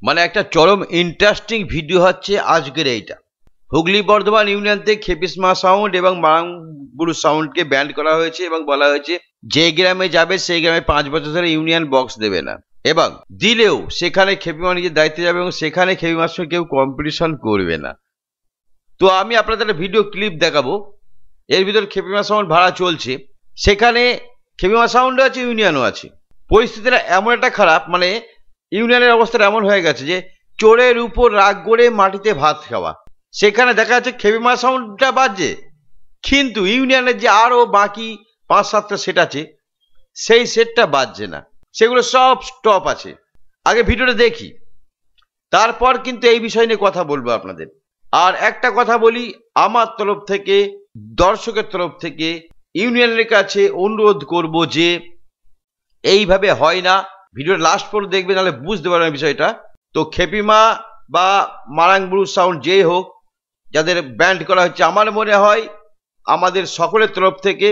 মানে একটা চরম ইন্টারেস্টিং ভিডিও হচ্ছে আজকের এইটা। হুগলি বর্ধমান ইউনিয়ন থেকে খেপিসমা সাউন্ড এবং মারাংবুরু সাউন্ডকে ব্যান্ড করা হয়েছে এবং বলা হয়েছে যে গ্রামে যাবে সেই গ্রামে 5 বছর ধরে ইউনিয়ন বক্স দেবে না, এবং দিলেও সেখানে খেপিমা নিজের দায়িত্বে যাবে এবং সেখানে খেপিমার সঙ্গে কেউ কম্পিটিশন করবে না। তো আমি আপনাদের একটা ভিডিও ক্লিপ দেখাবো। এর ভিতর খেপিমা সাউন্ড ভাড়া চলছে, সেখানে খেপিমা সাউন্ডও আছে, ইউনিয়নও আছে। পরিস্থিতিটা এমন একটা খারাপ, মানে ইউনিয়নের অবস্থাটা এমন হয়ে গেছে যে চোরের উপর রাগ করে মাটিতে ভাত খাওয়া। সেখানে দেখা যাচ্ছে খেপিমা সাউন্ডটা বাজছে, কিন্তু ইউনিয়নের যে আরো বাকি 5-7টা সেট আছে সেই সেটটা বাজছে না, সেগুলো সব স্টপ আছে। আগে ভিডিওটা দেখি, তারপর কিন্তু এই বিষয় নিয়ে কথা বলবো আপনাদের। আর একটা কথা বলি, আমার তরফ থেকে, দর্শকের তরফ থেকে ইউনিয়নের কাছে অনুরোধ করব যে এইভাবে হয় না। ভিডিওর লাস্ট পর্যন্ত দেখবে, নাহলে বুঝতে পারবেন বিষয়টা। তো খেপিমা বা মারাংবুরু সাউন্ড যেই হোক, যাদের ব্যান্ড করা হচ্ছে, আমার মনে হয় আমাদের সকলের তরফ থেকে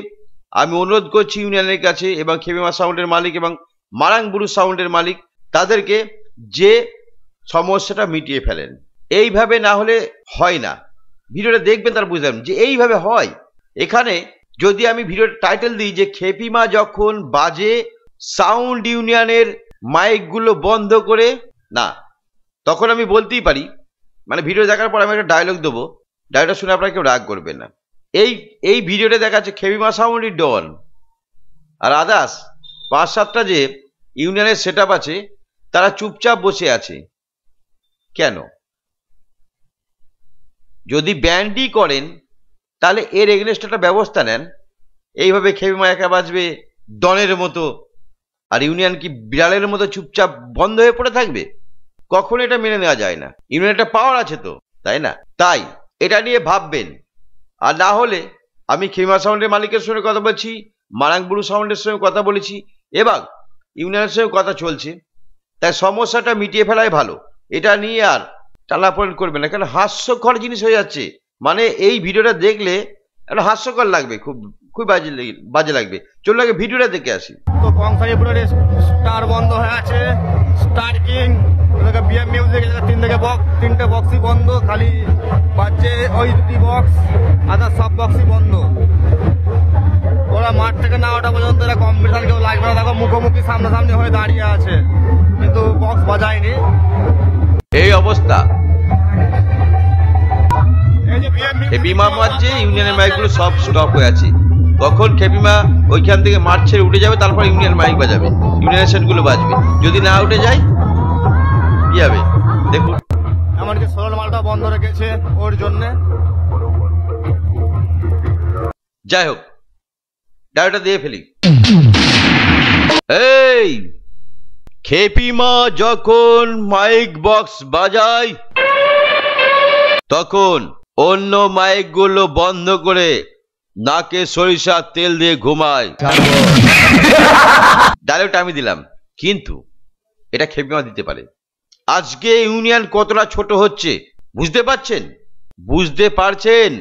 আমি অনুরোধ করছি ইউনিয়নের কাছে এবং খেপিমা সাউন্ডের মালিক এবং মারাংবুরু সাউন্ডের মালিক, তাদেরকে যে সমস্যাটা মিটিয়ে ফেলেন। এইভাবে না হলে হয় না। ভিডিওটা দেখবেন, তার বুঝবেন যে এইভাবে হয়। এখানে যদি আমি ভিডিওর টাইটেল দিই যে খেপিমা যখন বাজে সাউন্ড ইউনিয়নের মাইকগুলো বন্ধ করে না, তখন আমি বলতেই পারি, মানে ভিডিও দেখার পর আমি একটা ডায়লগ দেবো, ডায়লগটা শুনে আপনারা কেউ রাগ করবেন না। এই ভিডিওটা দেখা যাচ্ছে খেপিমা সাউন্ডই ডন, আর আদার্স 5-7টা যে ইউনিয়নের সেট আছে তারা চুপচাপ বসে আছে। কেন? যদি ব্যান্ডই করেন তাহলে এর এগেনস্ট একটা ব্যবস্থা নেন। এইভাবে খেপিমা একা বাজবে ডনের মতো, আর ইউনিয়ন কি বিড়ালের মতো চুপচাপ বন্ধ হয়ে পড়ে থাকবে? কখনো এটা মেনে নেওয়া যায় না। ইউনিয়ন একটা পাওয়ার আছে তো, তাই না? তাই এটা নিয়ে ভাববেন। আর না হলে আমি খেপিমা সাউন্ডের মালিকের সঙ্গে কথা বলছি, মারাংবুরু সাউন্ডের সঙ্গে কথা বলেছি এবং ইউনিয়নের সঙ্গে কথা চলছে, তাই সমস্যাটা মিটিয়ে ফেলাই ভালো। এটা নিয়ে আর টানাপোড়েন করবে না, কারণ হাস্যকর জিনিস হয়ে যাচ্ছে। মানে এই ভিডিওটা দেখলে একটা হাস্যকর লাগবে, খুব বাজে লাগবে। চলুন আগে ভিডিওটা দেখে আসি। তো কংসারিপুরের স্টার বন্ধ হয়ে আছে, স্টার কিং, বিএম মিউজিক, 3টে বক্সই বন্ধ, খালি বাজছে ওই 2টি বক্স, আদার সব বক্সই বন্ধ। ওরা মাঠ থেকে না ওঠা পর্যন্ত এরা কম্পিটিশন কেউ লাগবে না। দেখো মুখোমুখি সামনাসামনি হয়ে দাঁড়িয়ে আছে, কিন্তু বক্স বাজায়নি। এই অবস্থা, খেপিমা বাজছে, ইউনিয়নের মাইকগুলো সব স্টপ হয়ে আছে। কখন খেপিমা ওইখান থেকে মাঠ ছেড়ে উঠে যাবে, তারপর ইউনিয়ন মাইক বাজাবে, ইউনিয়নের সেটগুলো বাজবে। যদি না উঠে যায় কি হবে দেখুন। এমনকি সোলার মালটা বন্ধ রেখেছে ওর জন্য। যাই হোক, ডায়োটা দিয়ে ফেলি। এই খেপিমা যখন মাইক বক্স বাজায় তখন অন্য মাইক গুলো বন্ধ করে নাকে সরিষার তেল দিয়ে ঘুমায়। ডায়লগটা আমি দিলাম, কিন্তু এটা খেপিমা দিতে পারে। আজকে ইউনিয়ন কতটা ছোট হচ্ছে বুঝতে পারছেন? বুঝতে পারছেন?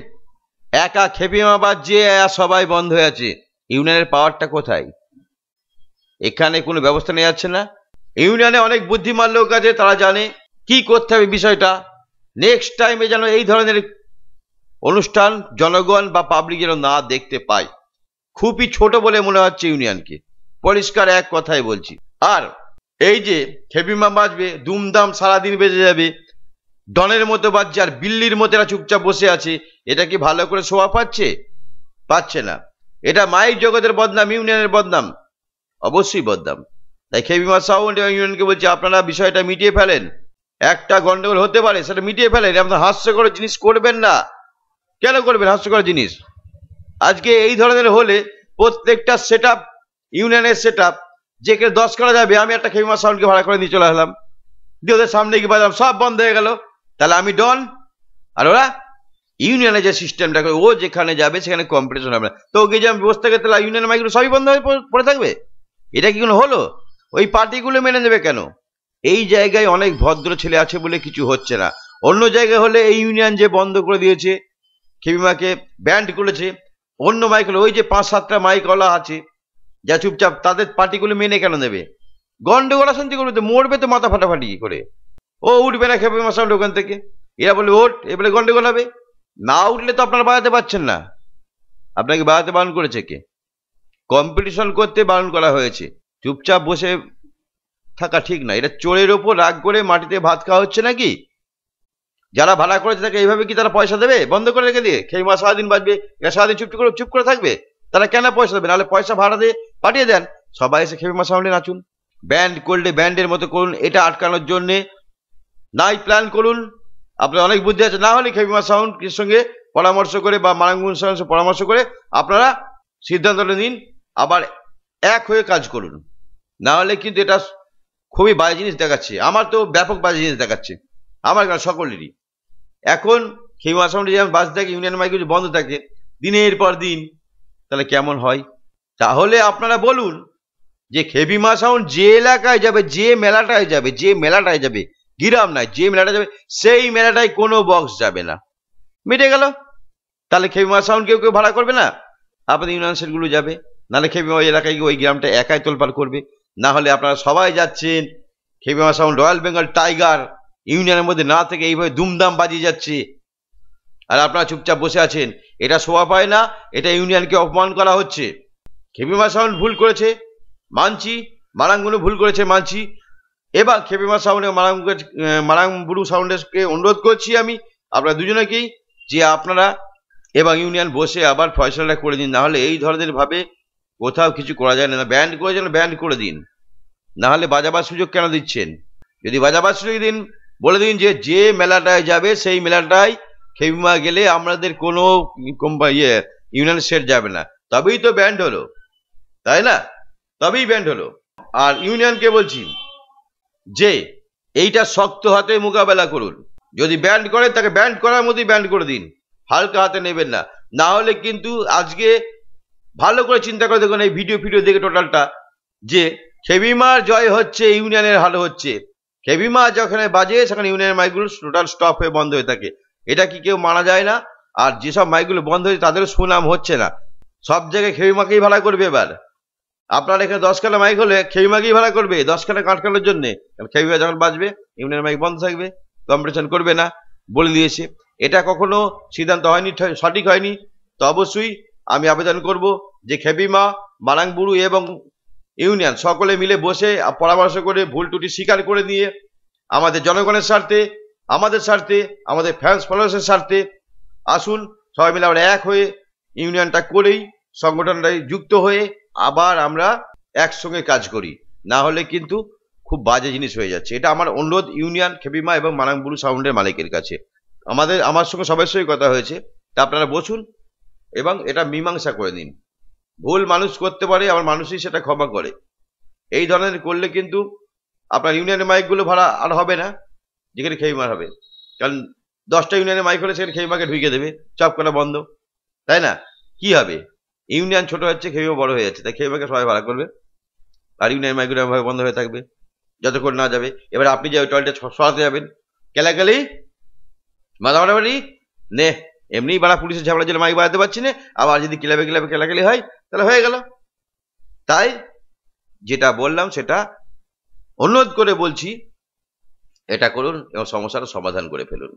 একা খেপিমা বাজছে, সবাই বন্ধ হয়ে আছে। ইউনিয়নের পাওয়ারটা কোথায়? এখানে কোনো ব্যবস্থা নেওয়া যাচ্ছে না। ইউনিয়নে অনেক বুদ্ধিমান লোক আছে, তারা জানে কি করতে হবে বিষয়টা। নেক্সট টাইমে যেন এই ধরনের অনুষ্ঠান জনগণ বা পাবলিক যেন না দেখতে পায়। খুবই ছোট বলে মনে হচ্ছে ইউনিয়নকে, পরিষ্কার এক কথাই বলছি। আর এই যে খেপিমা বাজবে, দুমদাম সারাদিন বেজে যাবে, ডনের মতো বাজছে, আর বিল্লির মতো এরা চুপচাপ বসে আছে। এটা কি ভালো করে শোভা পাচ্ছে? পাচ্ছে না। এটা মাইক জগতের বদনাম, ইউনিয়নের বদনাম, অবশ্যই বদনাম। তাই খেপিমা সাউন্ড এবং ইউনিয়নকে বলছি, আপনারা বিষয়টা মিটিয়ে ফেলেন। একটা গন্ডগোল হতে পারে, সেটা মিটিয়ে ফেলেন। আপনার হাস্যকর জিনিস করবেন না। কেন করবেন হাস্যকর জিনিস? আজকে এই ধরনের হলে প্রত্যেকটা সেট আপ, ইউনিয়নের সেট আপ যেখানে 10 করা যাবে, আমি একটা খেপিমা সাউন্ডকে ভাড়া করে নিয়ে চলে আসলাম, দিয়ে ওদের সামনে গিয়ে বাজালাম, সব বন্ধ হয়ে গেল। তাহলে আমি ডন, আর ওরা ইউনিয়নের যে সিস্টেমটা করে, ও যেখানে যাবে সেখানে কম্পিটিশন হবে না। তো ওকে যে আমি বসে থাকে, তাহলে ইউনিয়নের মাইকগুলো সবই বন্ধ হয়ে পড়ে থাকবে? এটা কি কোনো হলো? ওই পার্টিগুলো মেনে নেবে কেন? এই জায়গায় অনেক ভদ্র ছেলে আছে বলে কিছু হচ্ছে না। অন্য জায়গায় হলে এই ইউনিয়ন যে বন্ধ করে দিয়েছে, খেপিমাকে ব্যান্ড করেছে, অন্য মাইক হলো, ওই যে 5-7টা মাইকওয়ালা আছে যা চুপচাপ, তাদের পার্টিগুলো মেনে কেন নেবে? গন্ডগোল শান্তি করবে তো, মরবে তো মাথা ফাটাফাটি করে। ও উঠবে না খেপি মাসাউন্ড ওখান থেকে। এরা বলে ওঠ, এ বলে গন্ডগোল হবে। না উঠলে তো আপনারা বাজাতে পারছেন না। আপনাকে বাজাতে বারণ করেছে কে? কম্পিটিশন করতে বারণ করা হয়েছে। চুপচাপ বসে থাকা ঠিক না। এটা চোরের ওপর রাগ করে মাটিতে ভাত খাওয়া হচ্ছে নাকি? যারা ভাড়া করেছে তাকে এইভাবে কি তারা পয়সা দেবে? বন্ধ করে রেখে দিয়ে খেয়ে মা সারাদিন বাজবে, এরা সারাদিন চুপ করে থাকবে? তারা কেন পয়সা দেবে? নাহলে পয়সা ভাড়া দিয়ে পাঠিয়ে দেন, সবাই এসে খেপি মা সাউন্ডে নাচুন। ব্যান্ড করলে ব্যান্ডের মতো করুন, এটা আটকানোর জন্যে নাই প্ল্যান করুন। আপনার অনেক বুদ্ধি আছে, না হলে খেপি মা সাউন্ড সঙ্গে পরামর্শ করে বা মারাঙ্গুন সঙ্গে পরামর্শ করে আপনারা সিদ্ধান্তটা নিন, আবার এক হয়ে কাজ করুন। না হলে কিন্তু এটা খুবই বাজে জিনিস দেখাচ্ছে। আমার তো ব্যাপক বাজে জিনিস দেখাচ্ছে, আমার কেন সকলেরই। এখন খেপি সাউন্ডে যেমন বাস থাকে, ইউনিয়ন মাইক যদি বন্ধ থাকে দিনের পর দিন, তাহলে কেমন হয়? তাহলে আপনারা বলুন যে খেপি সাউন্ড যে এলাকায় যাবে, যে মেলাটায় যাবে, গ্রাম নয়, যে মেলাটা যাবে সেই মেলাটায় কোনো বক্স যাবে না, মিটে গেল। তাহলে খেপি সাউন্ড কেউ ভাড়া করবে না, আপনাদের ইউনিয়ন সেটগুলো যাবে। নাহলে খেপি ওই এলাকায় গিয়ে ওই গ্রামটা একাই তোলপাড় করবে। না হলে আপনারা সবাই যাচ্ছেন, খেপি সাউন্ড রয়্যাল বেঙ্গল টাইগার ইউনিয়নের মধ্যে না থেকে এইভাবে দুমদাম বাজিয়ে যাচ্ছে, আর আপনারা চুপচাপ বসে আছেন। এটা শোভা পায় না, এটা ইউনিয়নকে অপমান করা হচ্ছে। খেপি সাউন্ড ভুল করেছে মানছি, মারাঙ্গুনও ভুল করেছে মানছি। এবার খেপি সাউন্ড এবং মারাংবুড়ু সাউন্ডকে অনুরোধ করছি আমি, আপনারা দুজনেকেই, যে আপনারা এবং ইউনিয়ন বসে আবার ফয়সালাটা করে দিন। না হলে এই ধরনের ভাবে কোথাও কিছু করা যায় না। ব্যান্ড করে যেন ব্যান্ড করে দিন, না হলে বাজাবার সুযোগ কেন দিচ্ছেন? যদি বাজাবার সুযোগ দিন, বলে দিন যে যে মেলাটায় যাবে সেই মেলাটায় খেপি মা গেলে আমাদের কোনো ইউনিয়ন সেট যাবে না, তবেই তো ব্যান্ড হলো, তাই না? তবেই ব্যান্ড হলো। আর ইউনিয়নকে বলছি যে এইটা শক্ত হাতে মোকাবেলা করুন। যদি ব্যান্ড করেন তাকে ব্যান্ড করার মধ্যেই ব্যান্ড করে দিন, হালকা হাতে নেবেন না। না হলে কিন্তু আজকে ভালো করে চিন্তা করে দেখুন, এই ভিডিও দেখে টোটালটা, যে খেপি মার জয় হচ্ছে, ইউনিয়নের হাল হচ্ছে। খেপি মা যেখানে বাজে সেখানে ইউনিয়নের মাইকগুলো টোটাল স্টপ হয়ে বন্ধ হয়ে থাকে। এটা কি কেউ মানা যায় না? আর যেসব মাইকগুলো বন্ধ হয়েছে তাদেরও সুনাম হচ্ছে না। সব জায়গায় খেপি মাকেই ভাড়া করবে। এবার আপনার এখানে 10খানা মাইক হলে খেপি মাকেই ভাড়া করবে 10খানা আটকানোর জন্য। খেপি মা যখন বাজবে ইউনিয়নের মাইক বন্ধ থাকবে, কম্পিটিশন করবে না, বলে দিয়েছে। এটা কখনো সিদ্ধান্ত হয়নি, সঠিক হয়নি। তো অবশ্যই আমি আবেদন করব যে খেপি মা, মারাংবুড়ু এবং ইউনিয়ন সকলে মিলে বসে পরামর্শ করে ভুল ত্রুটি স্বীকার করে নিয়ে আমাদের জনগণের স্বার্থে, আমাদের স্বার্থে, আমাদের ফ্যান্স ফলোয়ার্সের স্বার্থে আসুন সবাই মিলে আমরা এক হয়ে ইউনিয়নটা করেই, সংগঠনটাই যুক্ত হয়ে আবার আমরা একসঙ্গে কাজ করি। না হলে কিন্তু খুব বাজে জিনিস হয়ে যাচ্ছে। এটা আমার অনুরোধ ইউনিয়ন, খেপি মা এবং মারাংবুড়ু সাউন্ডের মালিকের কাছে। আমার সঙ্গে সবার সঙ্গে কথা হয়েছে, তা আপনারা বসুন এবং এটা মীমাংসা করে নিন। ভুল মানুষ করতে পারে, আবার মানুষই সেটা ক্ষমা করে। এই ধরনের করলে কিন্তু আপনার ইউনিয়নের মাইকগুলো ভাড়া আর হবে না, যেখানে খেপি মার হবে। কারণ 10টা ইউনিয়নের মাইক হলে সেখানে খেপি মাকে ঢুকিয়ে দেবে, চপ করা বন্ধ, তাই না? কি হবে? ইউনিয়ন ছোট হচ্ছে, খেপি মা বড় হয়ে যাচ্ছে, তাই খেপি মাকে সবাই ভাড়া করবে, আর ইউনিয়ন মাইকগুলো বন্ধ হয়ে থাকবে যতক্ষণ না যাবে। এবার আপনি যে ওই টয়লেটে সরাতে যাবেন, কেলাকেলি মাদামারি নে, এমনি বাড়া পুলিশের ঝামেলার জন্য মাইক বাড়াতে পারছি না, আবার যদি ক্লাবে কেলাকেলি হয় তাহলে হয়ে গেল। তাই যেটা বললাম সেটা অনুরোধ করে বলছি, এটা করুন এবং সমস্যাটা সমাধান করে ফেলুন।